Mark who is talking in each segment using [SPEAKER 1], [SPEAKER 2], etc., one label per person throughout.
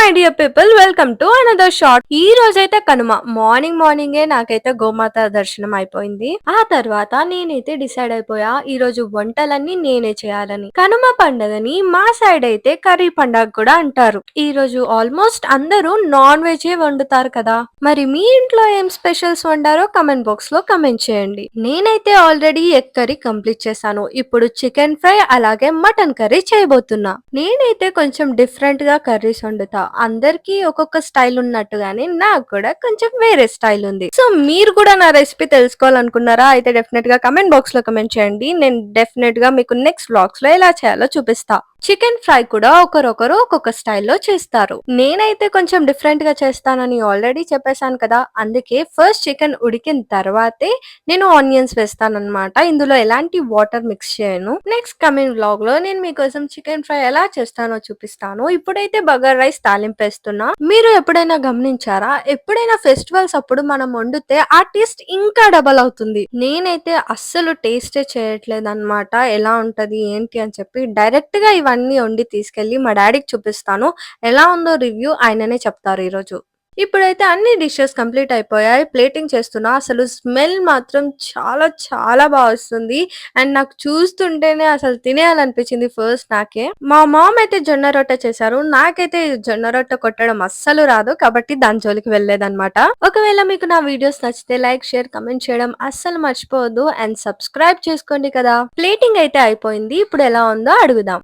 [SPEAKER 1] My dear people, welcome to another short. ఈ రోజైతే కనుమ మార్నింగే నాకైతే గోమాత దర్శనం అయిపోయింది. ఆ తర్వాత నేనైతే డిసైడ్ అయిపోయా ఈ రోజు వంటలన్నీ నేనే చేయాలని. కనుమ పండగని మా సైడ్ అయితే కర్రీ పండగ కూడా అంటారు. ఈ రోజు ఆల్మోస్ట్ అందరూ నాన్ వెజ్ వండుతారు కదా. మరి మీ ఇంట్లో ఏం స్పెషల్స్ వండారో కమెంట్ బాక్స్ లో కమెంట్ చేయండి. నేనైతే ఆల్రెడీ ఎగ్ కర్రీ కంప్లీట్ చేశాను. ఇప్పుడు చికెన్ ఫ్రై అలాగే మటన్ కర్రీ చేయబోతున్నా. నేనైతే కొంచెం డిఫరెంట్ గా కర్రీస్ వండుతా. అందరికి ఒక్కొక్క స్టైల్ ఉన్నట్టుగానే నాకు కూడా కొంచెం వేరే స్టైల్ ఉంది. సో మీరు కూడా నా రెసిపీ తెలుసుకోవాలనుకున్నారా? అయితే డెఫినెట్ గా కమెంట్ బాక్స్ లో కమెంట్ చేయండి. నేను డెఫినెట్ గా మీకు నెక్స్ట్ వ్లాగ్స్ లో ఎలా చేయాలో చూపిస్తా. చికెన్ ఫ్రై కూడా ఒకరొకరు ఒక్కొక్క స్టైల్లో చేస్తారు. నేనైతే కొంచెం డిఫరెంట్ గా చేస్తానని ఆల్రెడీ చెప్పేశాను కదా. అందుకే ఫస్ట్ చికెన్ ఉడికిన తర్వాతే నేను ఆనియన్స్ వేస్తానన్నమాట. ఇందులో ఎలాంటి వాటర్ మిక్స్ చేయను. నెక్స్ట్ కమింగ్ వ్లాగ్ లో నేను మీకోసం చికెన్ ఫ్రై ఎలా చేస్తానో చూపిస్తాను. ఇప్పుడైతే బగారా రైస్ తాలింపేస్తున్నా. మీరు ఎప్పుడైనా గమనించారా? ఎప్పుడైనా ఫెస్టివల్స్ అప్పుడు మనం వండితే ఆ టేస్ట్ ఇంకా డబల్ అవుతుంది. నేనైతే అస్సలు టేస్టే చేయట్లేదు అనమాట. ఎలా ఉంటది ఏంటి అని చెప్పి డైరెక్ట్ గా ఇవన్నీ వండి తీసుకెళ్లి మా డాడీకి చూపిస్తాను. ఎలా ఉందో రివ్యూ ఆయననే చెప్తారు ఈరోజు. ఇప్పుడైతే అన్ని డిషెస్ కంప్లీట్ అయిపోయాయి. ప్లేటింగ్ చేస్తున్నా. అసలు స్మెల్ మాత్రం చాలా చాలా బాగా వస్తుంది. అండ్ నాకు చూస్తుంటేనే అసలు తినేయాలనిపించింది ఫస్ట్ నాకే. మా మామ్ అయితే జొన్న రొట్టె చేశారు. నాకైతే జొన్న రొట్టె కొట్టడం అస్సలు రాదు కాబట్టి దాని జోలికి వెళ్ళలేదన్నమాట. ఒకవేళ మీకు నా వీడియోస్ నచ్చితే లైక్, షేర్, కమెంట్ చేయడం అస్సలు మర్చిపోవద్దు. అండ్ సబ్స్క్రైబ్ చేసుకోండి కదా. ప్లేటింగ్ అయితే అయిపోయింది. ఇప్పుడు ఎలా ఉందో అడుగుదాం.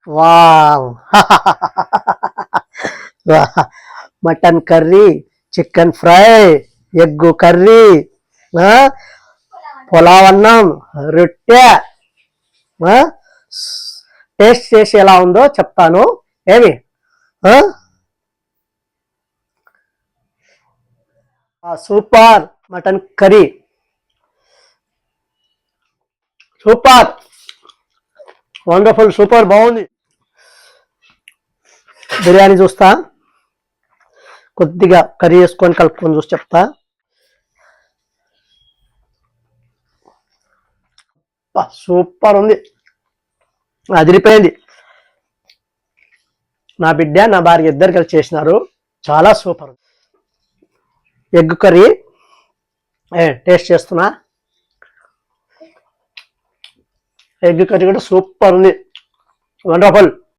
[SPEAKER 2] Wow mutton curry, chicken fry, egg curry, pulao అన్నం, రొట్టె. టేస్ట్ చేసి ఎలా ఉందో చెప్తాను. ఏమి super mutton curry, super, wonderful, super, బాగుంది. బిర్యానీ చూస్తా, కొద్దిగా కర్రీ వేసుకొని కలుపుకొని చూసి చెప్తా. సూపర్ ఉంది, అదిరిపోయింది. నా బిడ్డ నా భార్య ఇద్దరు కలిసి చేసినారు. చాలా సూపర్. ఎగ్ కర్రీ టేస్ట్ చేస్తున్నా. ఎగ్ కర్రీ కూడా సూపర్ ఉంది, వండర్ఫుల్.